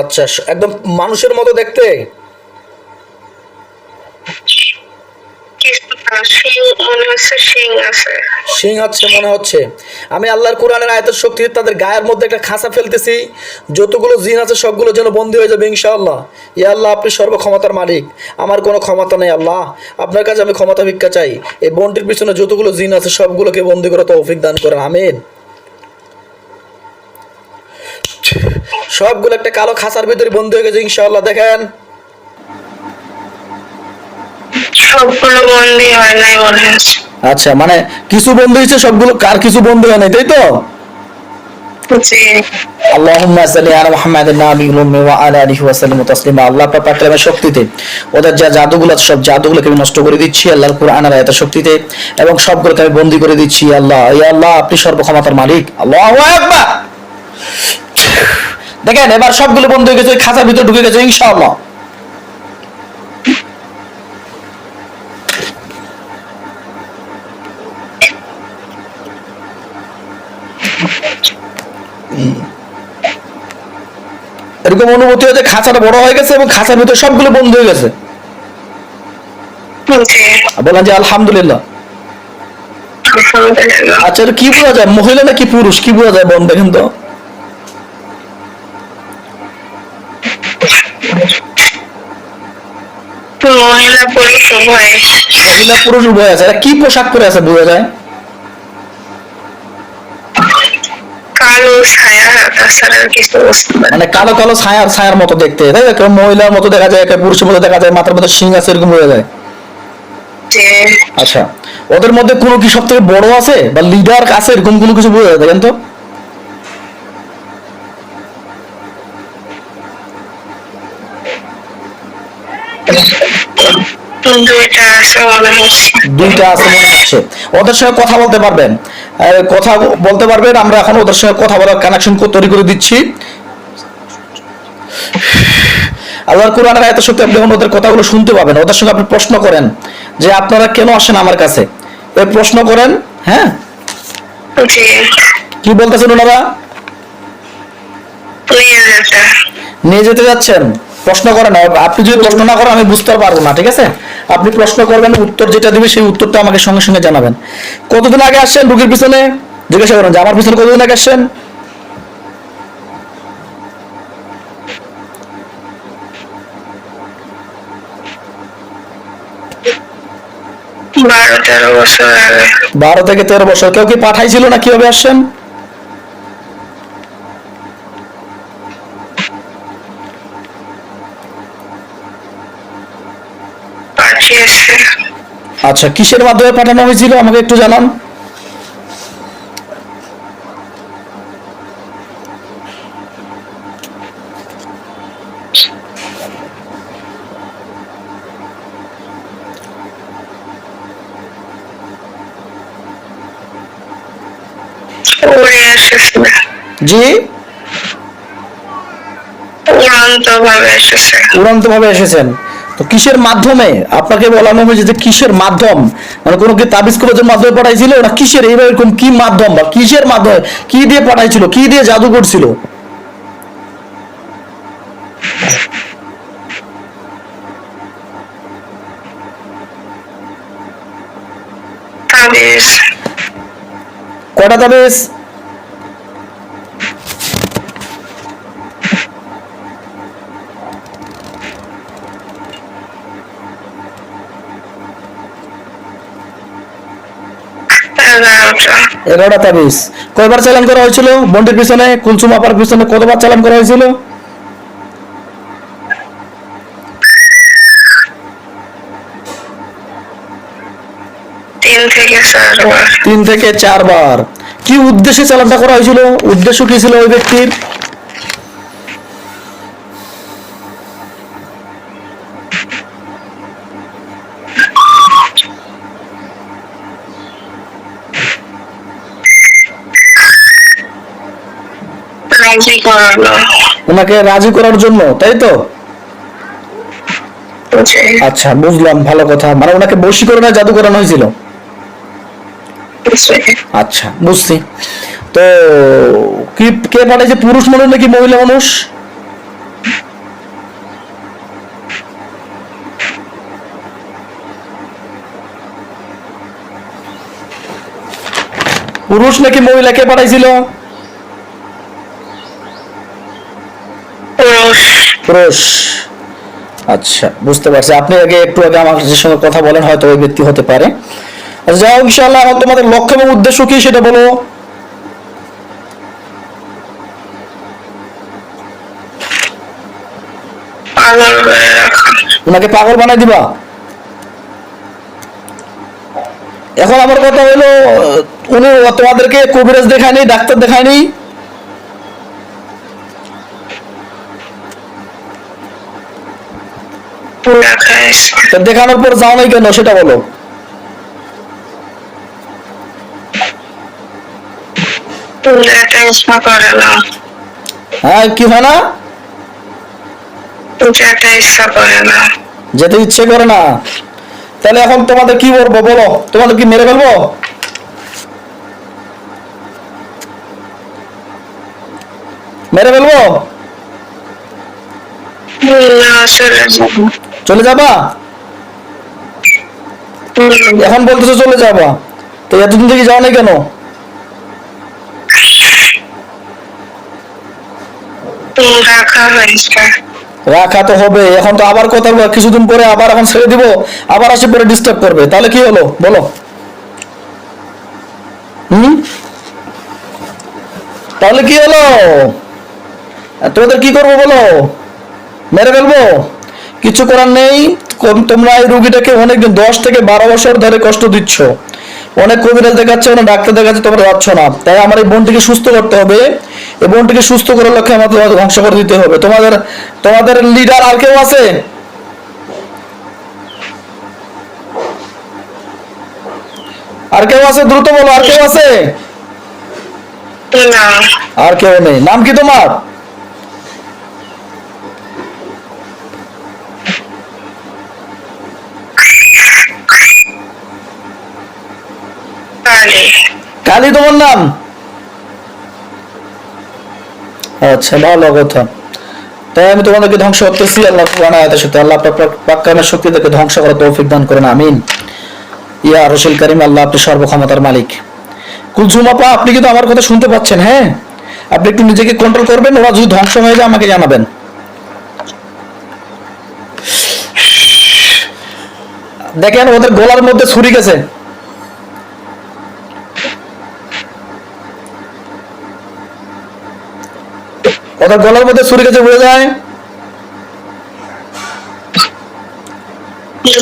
আচ্ছা, একদম মানুষের মতো দেখতে। সিং আছে মনে হচ্ছে। আমি আল্লাহর কোরআনের আয়াতের শক্তিতে তাদের গায়ের মধ্যে একটা খাঁচা ফেলতেছি, যতগুলো জিন আছে সবগুলো যেন বন্দী হয়ে যাবে ইনশাআল্লাহ। ইয়া আল্লাহ, আপনি সর্বক্ষমতার মালিক, আমার কোনো ক্ষমতা নেই আল্লাহ, আপনার কাছে আমি ক্ষমতা ভিক্ষা চাই। এই বনটির পিছনে যতগুলো জিন আছে সবগুলোকে বন্দী করে তৌফিক দান করেন, আমিন। সবগুলো একটা কালো খাঁচার ভিতরে বন্দী হয়ে গেছে ইনশাআল্লাহ। দেখেন সবগুলো বন্ধই হয় নাই মনে হচ্ছে। আচ্ছা, মানে কিছু বন্ধু হয়েছে, সবগুলো কার কিছু বন্ধু হয় নাই, তাই তো? জি। আল্লাহুম্মা সাল্লি আলা মুহাম্মাদিন নাবিয়্যিল উম্মি ওয়া আলা আলিহি ওয়া সাল্লাম তাসলিমা। আল্লাহ পাক কালামের শক্তিতে ওদের যা জাদুগুলো আছে সব জাদুগুলোকে আমি নষ্ট করে দিচ্ছি আল্লাহর কোরআনের আয়াতের শক্তিতে, এবং সবগুলোকে আমি বন্দী করে দিচ্ছি আল্লাহ। ইয়া আল্লাহ, আপনি সর্বক্ষমতার মালিক। আল্লাহু আকবার। দেখেন এবার সবগুলো বন্ধ হয়ে গেছে, ওই খাঁচার ভিতরে ঢুকে গেছে ইনশাআল্লাহ। এরকম অনুভূতি হয়েছে খাঁচাটা বড় হয়ে গেছে এবং খাঁচার ভিতরে সবগুলো বন্ধ হয়ে গেছে। বলেন যে আলহামদুলিল্লাহ। আচ্ছা, কি বোঝা যায়, মহিলা নাকি পুরুষ, কি বোঝা যায় বোন, দেখেন তো? মহিলা পুরুষ উভয়। মহিলা পুরুষ উভয় আছে। কি পোশাক পরে আছে বোঝা যায়? কালো ছায়া, তাছাড়া কিছু বুঝতে পারি। মানে কালো কালো ছায়ার ছায়ার মতো দেখতে, তাই না? কেউ মহিলার মতো দেখা যায়, কেউ পুরুষের মতো দেখা যায়, মাথার মধ্যে শিং আছে, এরকম বোঝা যায়। আচ্ছা, ওদের মধ্যে কোনো কি সব থেকে বড় আছে বা লিডার আছে, এরকম কোনো কিছু বোঝা যায়? দেখেন তো। দুইটা আছে মনে হচ্ছে। ওদের সঙ্গে কথা বলতে পারবেন, কথা বলতে পারবেন। আমরা এখন ওদের সঙ্গে কথা বলার কানেকশন তৈরি করে দিচ্ছি। আল্লাহর কোরআনের আয়াতের শক্তি আপনি যখন ওদের কথাগুলো শুনতে পাবেন, ওদের সঙ্গে আপনি প্রশ্ন করেন যে আপনারা কেন আসেন আমার কাছে, এই প্রশ্ন করেন। হ্যাঁ, কি বলতেছেন ওনারা? নিয়ে যেতে যাচ্ছেন। প্রশ্ন করেন। আপনি যদি প্রশ্ন না করেন আমি বুঝতে পারবো না, ঠিক আছে? আপনি প্রশ্ন করবেন, উত্তর যেটা দিবে সেই উত্তরটা আমাকে সঙ্গে সঙ্গে জানাবেন। কতদিন আগে আসছেন রুগীর পিছনে? জিজ্ঞাসা করেন যে আমার পিছনে কতদিন আগে আসছেন? বারো তেরো বছর আগে। 12 থেকে 13 বছর। কেউ কি পাঠাইছিল না কিভাবে আসছেন? আচ্ছা, কিসের মাধ্যমে পাঠানো হয়েছিল আমাকে একটু জানান। জি, উড়ন্ত ভাবে এসেছেন। তো কিসের মাধ্যমে আপনাকে বলানো হয়েছে যে কিসের মাধ্যম, মানে কোনো কি তাবিজ কবজের মাধ্যমে পাঠাইছিল না কিসের, এইরকম কি মাধ্যম বা কিসের মাধ্যমে, কি দিয়ে পাঠাইছিল, কি দিয়ে জাদু করছিল? কয়টা তাবিজ? এগারোটা তাবিজ। কয়বার চালান করা হয়েছিল বন্ডির পিছনে, কুলসুম আপার পিছনে কতবার চালান করা হয়েছিল? 3 থেকে 4 বার। কি উদ্দেশ্যে চালানটা করা হয়েছিল? উদ্দেশ্য কি ছিল ওই ব্যক্তির? ওনাকে রাজি করার জন্য, তাই তো? আচ্ছা, বুঝলাম, ভালো কথা। মানে ওনাকে বশীকরণে জাদু করানো হয়েছিল। আচ্ছা, বুঝছি। তো কি কে পাঠাইছে, পুরুষ মানুষ নাকি মহিলা মানুষ? পুরুষ নাকি মহিলাকে পাঠাইছিল? পুরুষ। পুরুষ। আচ্ছা, বুঝতে পারছি। আপনি একটু আগে আমার সঙ্গে কথা বলেন, হয়তো ওই ব্যক্তি হতে পারে। আচ্ছা, যাও ইনশাআল্লাহ। এখন তোমাদের লক্ষ্য এবং উদ্দেশ্য কি সেটা বলো। পাগল করে রাখা। ওনাকে পাগল বানাই দিবা? এখন আমার কথা হলো, উনি তোমাদেরকে কবিরাজ দেখায়নি, ডাক্তার দেখায়নি? দেখাইছে। তা দেখানোর পর যাও নাই কেন সেটা বলো। যেটা ইচ্ছা করে না। হ্যাঁ, কি হয় না? যেটা ইচ্ছা করে না। যেতে ইচ্ছে করে না? তাহলে এখন তোমাদের কি করবো বলো? তোমাদের কি মেরে ফেলবো? মেরে ফেলবো? না, চলে যাবো। চলে যাবা? এখন বলতেছো চলে যাবা, তো এতদিন থেকে যাও নাই কেন? রাখা হয়েছে। রাখা তো হবে। এখন তো আবার কথা বলবো, কিছুদিন পরে আবার এখন ছেড়ে দিব, আবার আসে পরে ডিস্টার্ব করবে, তাহলে কি হলো বলো? হুম, তাহলে কি হলো? তোমাদের কি করবো বলো? মেরে ফেলবো? কিছু করার নেই। তোমরা এই রুগীটাকে অনেকদিন 10 থেকে 12 বছর ধরে কষ্ট দিচ্ছ, অনেক কবিরাজ দেখাচ্ছে, অনেক ডাক্তার দেখাচ্ছে, তোমরা যাচ্ছ না। তাই আমার এই বোনটিকে সুস্থ করতে হবে। এই বোনটিকে সুস্থ করার লক্ষ্যে আমাদের তোমাদের ধ্বংস করে দিতে হবে। তোমাদের তোমাদের লিডার আর কেউ আছে? আর কেউ আছে? দ্রুত বলো, আর কেউ আছে? না। আর কেউ নেই। নাম কি তোমার? কালি। কালী তোমার নাম? আচ্ছা, ভালো কথা। তাই আমি তোমাদেরকে ধ্বংস করতেছি আল্লাহ কুরআন আয়াতের সাথে। আল্লাহ পাক কানের শক্তিদেরকে ধ্বংস করার তৌফিক দান করেন, আমিন। ইয়া রাসূল কারীম, আল্লাহ আপনি সর্বক্ষমতার মালিক। কুলসুম আপা, আপনি কিন্তু আমার কথা শুনতে পাচ্ছেন? হ্যাঁ, আপনি একটু নিজেকে কন্ট্রোল করবেন। ওরা যদি ধ্বংস হয়ে যায় আমাকে জানাবেন। দেখেন, ওদের গলার মধ্যে ছুরি গেছে। ওদের গলার মধ্যে ছুরি গেছে, বুঝে যায়।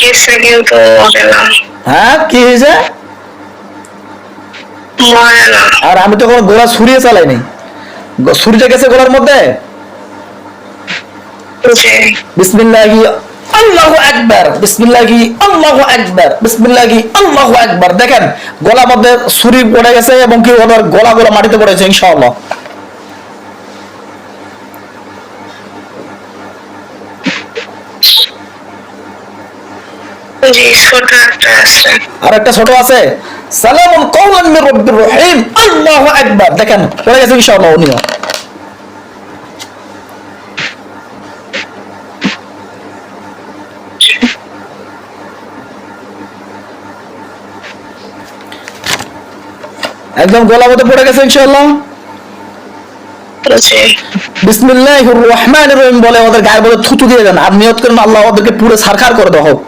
গেছে কিন্তু মরে না। হ্যাঁ, কি হয়েছে? মরে না। আর আমি তো কোনো গোলা ছুরিয়ে চালাইনি। ছুরিটা গেছে গলার মধ্যে। জি। বিসমিল্লাহি আল্লাহু আকবার, বিসমিল্লাহি আল্লাহু আকবার, বিসমিল্লাহি আল্লাহু আকবার। দেখেন, গলার মধ্যে ছুরি পড়ে গেছে এবং কি ওনার গলা গলা মাটিতে পড়েছে ইনশাআল্লাহ। জি, ছোট একটা আছে। আর একটা ছোট আছে। সালামুন কওলান মির রাব্বির রহিম, আল্লাহু আকবার। দেখেন, পড়ে গেছে ইনশাআল্লাহ উনিও। একদম গলা মতো পড়ে গেছে ইনশাআল্লাহ। জি। বিসমিল্লাহির রহমানির রহিম বলে ওদের গায়ের মধ্যে থুতু দিয়ে দেন, আর নিয়ত করেন আল্লাহ ওদেরকে পুরো ছারখার করে দাও হোক।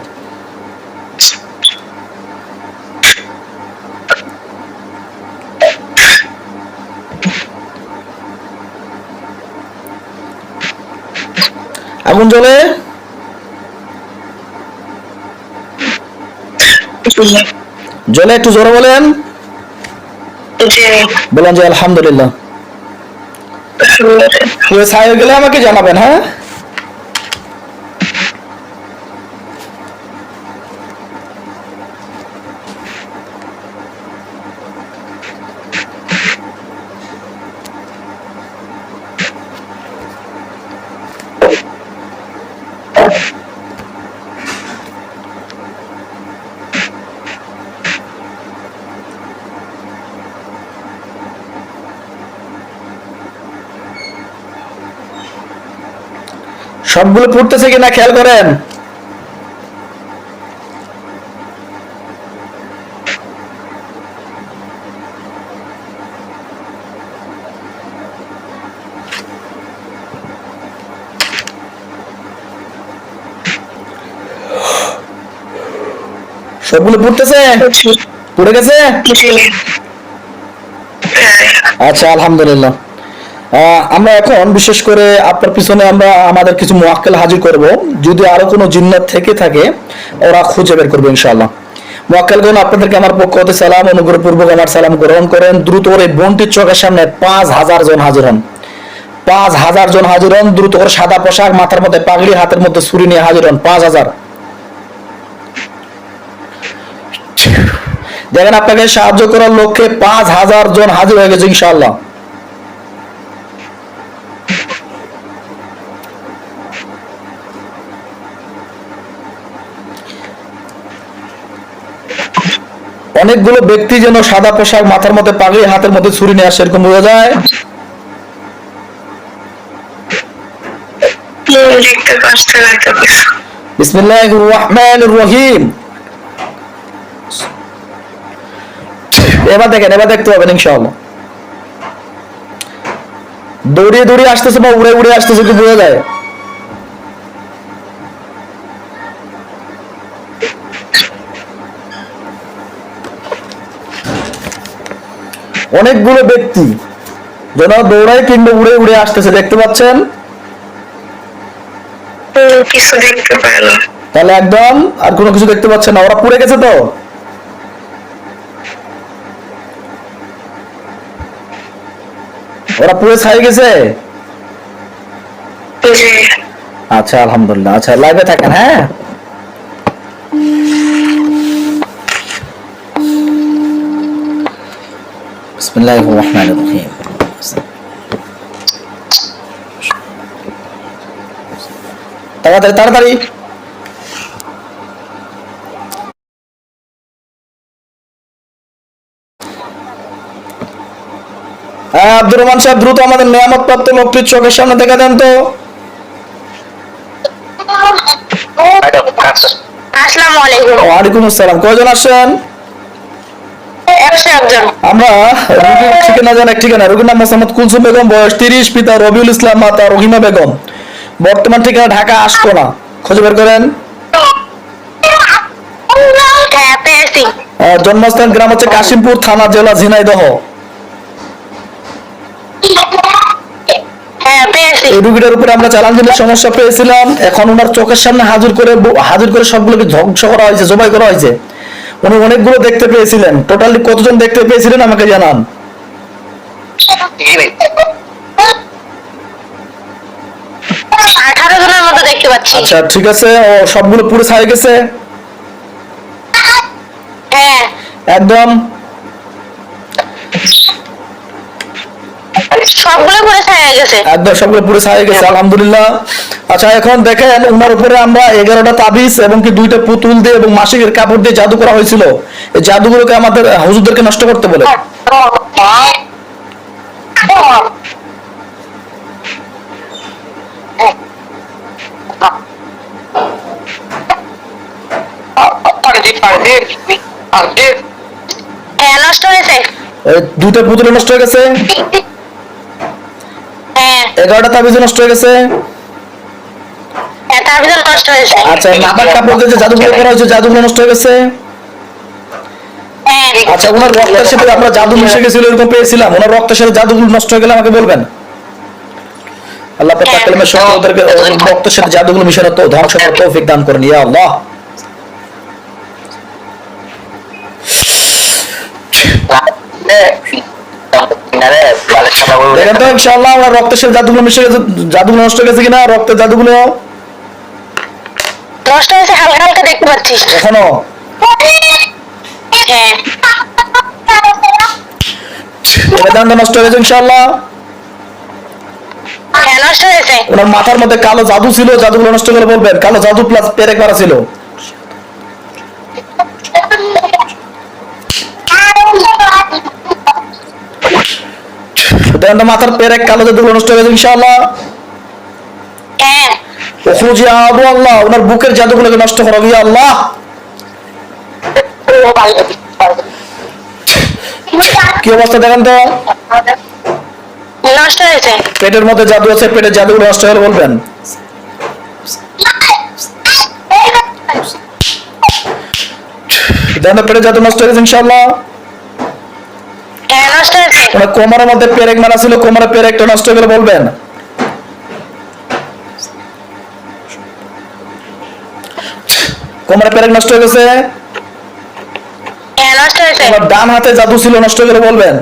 আগুন জ্বলে? জ্বলে? একটু জোরে বলেন। জি। বলেন যে আলহামদুলিল্লাহ। পুরো ছাই হয়ে গেলে আমাকে জানাবেন, হ্যাঁ? সবগুলো ফুটতেছে কিনা খেয়াল করেন। সবগুলো পুড়তেছে, জি পুড়ে গেছে? জি হ্যাঁ। আচ্ছা আলহামদুলিল্লাহ। আমরা এখন বিশেষ করে আপনার পিছনে আমরা আমাদের কিছু মুআক্কেল হাজির করব। যদি আরো কোনো জিন্নাত থেকে থাকে ওরা খুঁজে বের করবে ইনশাআল্লাহ। মুআক্কেলগণ, আপনাদেরকে আমার পক্ষ হতে সালাম, অনুগ্রহপূর্বক আমার সালাম গ্রহণ করেন। দ্রুত করে বোনটির চোখের সামনে 5000 জন হাজির হন। 5000 জন হাজির হন। দ্রুত করে সাদা পোশাক, মাথার মধ্যে পাগড়ি, হাতের মধ্যে ছুরি নিয়ে হাজির হন। 5000। দেখেন আপনাকে সাহায্য করার লক্ষ্যে 5000 জন হাজির হয়ে গেছে ইনশাআল্লাহ। অনেকগুলো ব্যক্তি যেন সাদা পোশাক, মাথার মধ্যে পাগড়ি, হাতের মধ্যে ছুরি নিয়ে আসে, এরকম বোঝা যায়। দেখতে পাচ্ছেন একটা কিছু। বিসমিল্লাহির রহমানির রহিম। এবার দেখেন, এবার দেখতে পাবেন ইনশাআল্লাহ। দৌড়িয়ে দৌড়িয়ে আসতেছে বা উড়ে উড়ে আসতেছে, কি বোঝা যায়? অনেকগুলো ব্যক্তি যেন দৌড়ায় কিংবা উড়ে উড়ে আসতেছে, দেখতে পাচ্ছেন? কিছু দেখতে পাই না। তাহলে একদম আর কোনো কিছু দেখতে পাচ্ছেন না, ওরা পুড়ে গেছে তো? ওরা পুড়ে ছাই গেছে? জি আচ্ছা আলহামদুলিল্লাহ। আচ্ছা লাইভে থাকেন, হ্যাঁ? বিসমিল্লাহির রহমানির রহিম। তাড়াতাড়ি তাড়াতাড়ি। হ্যাঁ আব্দুর রহমান সাহেব, দ্রুত আমাদের নিয়ামত প্রাপ্ত লোকটির চোখের সামনে দেখা দেন তো। আসসালামু আলাইকুম। ওয়ালাইকুম আসসালাম। কয়জন আসছেন? 101 জন। আমরা রোগীর ঠিকানা জানেন? ঠিকানা, রোগীর নাম মোহাম্মদ কুলসুম বেগম, বয়স 30, পিতা রবিউল ইসলাম, মাতা রহিমা বেগম। বর্তমান ঠিকানা ঢাকা আশকোনা। খুঁজে বের করেন। হ্যাঁ পেয়েছি। জন্মস্থান গ্রাম হচ্ছে কাশিমপুর, থানা জেলা ঝিনাইদহ। হ্যাঁ পেয়েছি। এই রোগীটার উপরে আমরা চ্যালেঞ্জের সমস্যা পেয়েছিলাম, এখন ওনার চোখের সামনে হাজির করে সবগুলোকে ধ্বংস করা হয়েছে, জবাই করা হয়েছে। উনি অনেকগুলো দেখতে পেয়েছিলেন। টোটালি কতজন দেখতে পেয়েছিলেন আমাকে জানান। 18 জনের মতো দেখতে পাচ্ছি। আচ্ছা ঠিক আছে, ও সবগুলো পুরো ছাই গেছে হ্যাঁ একদম? সবগুলো পরে ছায়া গেছে। একদম সবগুলো পুরো ছাই গেছে আলহামদুলিল্লাহ। আচ্ছা এখন দেখেন, ওনার উপরে আমরা 11টা তাবিজ এবং কি 2টা পুতুল দিয়ে এবং মাসিকের কাপড় দিয়ে জাদু করা হয়েছিল। এই জাদুগুলোকে আমাদের হুজুরদেরকে নষ্ট করতে বলে। হ্যাঁ নষ্ট হয়েছে। এই 2টা পুতুল নষ্ট হয়ে গেছে, হ্যাঁ 11টা তাবিজ নষ্ট হয়ে গেছে। হ্যাঁ তার ভিতর নষ্ট হয়েছে। আচ্ছা নাপাক কাপড় দিয়ে যে জাদুগুলো করা হয়েছে, জাদুগুলো নষ্ট হয়ে গেছে। হ্যাঁ আচ্ছা ওনার রক্তের সাথে আমরা জাদু মিশে গেছিল, এরকম পেয়েছিলাম। ওনার রক্তের সাথে জাদুগুলো নষ্ট হয়ে গেলে আমাকে বলবেন। আল্লাহ পাক তার কালিমার শক্তি ওদেরকে রক্তের সাথে জাদুগুলো মিশানো তো ধ্বংস করার তৌফিক দান করেন ইয়া আল্লাহ। দেখেন তো ইনশাআল্লাহ ওনার রক্তের সাথে জাদুগুলো মিশে গেছে, জাদুগুলো নষ্ট হয়ে গেছে কিনা, রক্তের জাদুগুলো নষ্ট হয়েছে, হালকা হালকা দেখতে পাচ্ছি এখনো। হ্যাঁ বেদান্ত নষ্ট হয়ে গেছে ইনশাআল্লাহ। হ্যাঁ নষ্ট হয়েছে। ওনার মাথার মধ্যে কালো জাদু ছিল, জাদুগুলো নষ্ট করে বলবেন। কালো জাদু প্লাস পেরেক মারা ছিল। দেখেন তো মাথার পেরেক কালো জাদুগুলো নষ্ট হয়ে গেছে ইনশাআল্লাহ। হ্যাঁ ওখরুজ ইয়া আবু আল্লাহ, ওনার বুকের জাদুগুলোকে নষ্ট করো ইয়া আল্লাহ। কি অবস্থা দেখেন তো। নষ্ট হয়েছে। পেটের মধ্যে জাদু আছে, পেটের জাদুগুলো নষ্ট হলে বলবেন। দেন পেটে জাদু নষ্ট হয়ে গেছে ইনশাআল্লাহ। হ্যাঁ নষ্ট হয়েছে। ওনার কোমরের মধ্যে পেরেক মারা ছিল, কোমরের পেরেকটা নষ্ট হয়ে গেলে বলবেন। কোমরের পেরেক নষ্ট হয়ে গেছে। হ্যাঁ নষ্ট হয়েছে। ওনার ডান হাতে জাদু ছিল, নষ্ট হয়ে গেলে বলবেন।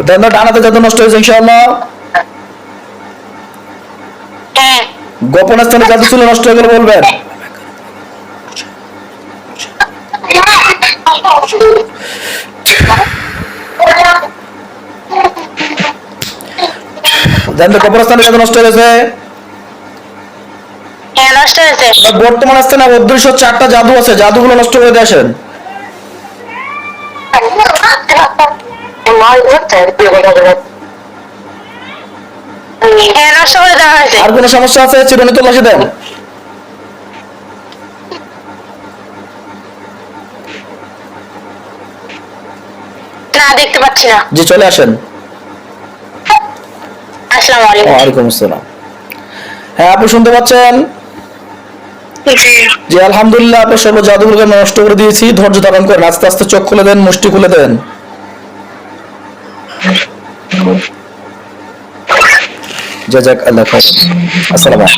দেন ডান হাতে জাদু নষ্ট হয়েছে ইনশাআল্লাহ। হ্যাঁ গোপন স্থানে জাদু ছিল, নষ্ট হয়ে গেলে বলবেন। দেন গোপন স্থানে জাদু নষ্ট হয়ে গেছে। হ্যাঁ নষ্ট হয়েছে। বর্তমান স্থানে অদৃশ্য 4টা জাদু আছে, জাদুগুলো নষ্ট করে দিয়ে আসেন। হ্যাঁ নষ্ট করে দেওয়া হয়েছে। আর কোনো সমস্যা আছে? চিরুনি তল্লাশি দেন। না দেখতে পাচ্ছি না। জি চলে আসেন। আসসালামু আলাইকুম। ওয়ালাইকুম আসসালাম। হ্যাঁ আপনি শুনতে পাচ্ছেন? জি জি আলহামদুলিল্লাহ, আপনার সর্ব জাদুগুলোকে আমি নষ্ট করে দিয়েছি। ধৈর্য ধারণ করেন, আস্তে আস্তে চোখ খুলে দেন, মুষ্টি খুলে দেন। জাযাক আল্লাহ খাইর। আসসালামু আলাইকুম।